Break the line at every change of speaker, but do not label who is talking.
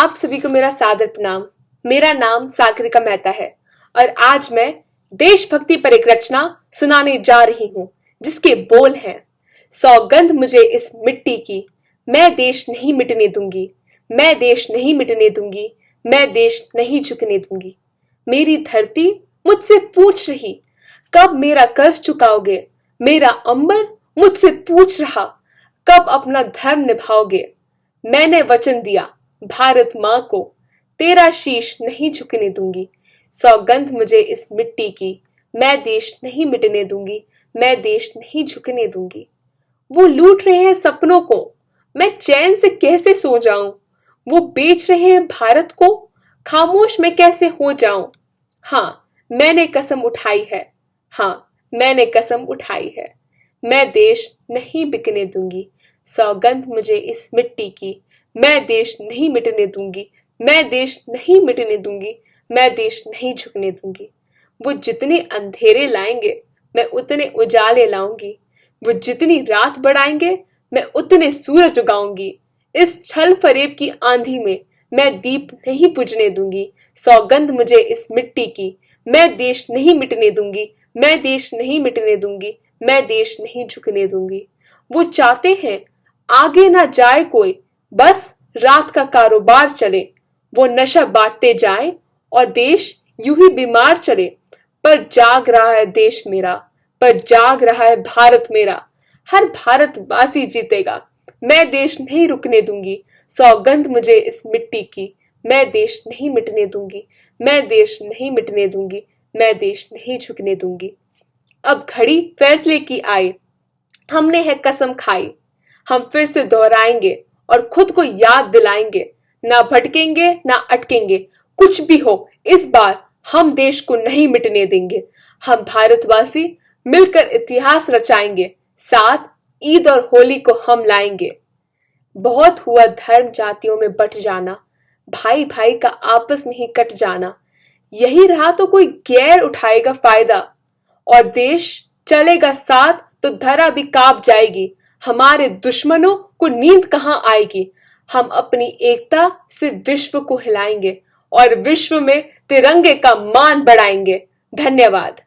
आप सभी को मेरा सादर प्रणाम। मेरा नाम सागरिका मेहता है और आज मैं देशभक्ति पर एक रचना सुनाने जा रही हूँ जिसके बोल हैं, सौगंध मुझे इस मिट्टी की, मैं देश नहीं मिटने दूंगी, मैं देश नहीं मिटने दूंगी, मैं देश नहीं झुकने दूंगी। मेरी धरती मुझसे पूछ रही, कब मेरा कर्ज चुकाओगे? मेरा अंबर मुझसे पूछ रहा, कब अपना धर्म निभाओगे? मैंने वचन दिया भारत माँ को, तेरा शीश नहीं झुकने दूंगी। सौगंध मुझे इस मिट्टी की, मैं देश नहीं मिटने दूंगी, मैं देश नहीं झुकने दूंगी। वो लूट रहे हैं सपनों को, मैं चैन से कैसे सो जाऊं? वो बेच रहे हैं भारत को, खामोश मैं कैसे हो जाऊं? हाँ, मैंने कसम उठाई है, हाँ मैंने कसम उठाई है, मैं देश नहीं बिकने दूंगी। सौगंध मुझे इस मिट्टी की, मैं देश नहीं मिटने दूंगी, मैं देश नहीं मिटने दूंगी, मैं देश नहीं झुकने दूंगी। वो जितने अंधेरे लाएंगे मैं उतने उजाले लाऊंगी, वो जितनी रात बढ़ाएंगे मैं उतने सूरज उगाऊंगी। इस छल फरेब की आंधी में मैं दीप नहीं बुझने दूंगी। सौगंध मुझे इस मिट्टी की, मैं देश नहीं मिटने दूंगी, मैं देश नहीं मिटने दूंगी, मैं देश नहीं झुकने दूंगी। वो चाहते हैं आगे ना जाए कोई, बस रात का कारोबार चले। वो नशा बांटते जाए और देश यूं ही बीमार चले। पर जाग रहा है देश मेरा, पर जाग रहा है भारत मेरा। हर भारतवासी जीतेगा, मैं देश नहीं रुकने दूंगी। सौगंध मुझे इस मिट्टी की, मैं देश नहीं मिटने दूंगी, मैं देश नहीं मिटने दूंगी, मैं देश नहीं झुकने दूंगी। अब घड़ी फैसले की आई, हमने है कसम खाई, हम फिर से दोहराएंगे और खुद को याद दिलाएंगे, ना भटकेंगे ना अटकेंगे। कुछ भी हो इस बार हम देश को नहीं मिटने देंगे। हम भारतवासी मिलकर इतिहास रचाएंगे, साथ ईद और होली को हम लाएंगे। बहुत हुआ धर्म जातियों में बट जाना, भाई भाई का आपस में ही कट जाना। यही रहा तो कोई गैर उठाएगा फायदा, और देश चलेगा साथ तो धरा भी कांप जाएगी। हमारे दुश्मनों को नींद कहां आएगी? हम अपनी एकता से विश्व को हिलाएंगे और विश्व में तिरंगे का मान बढ़ाएंगे। धन्यवाद।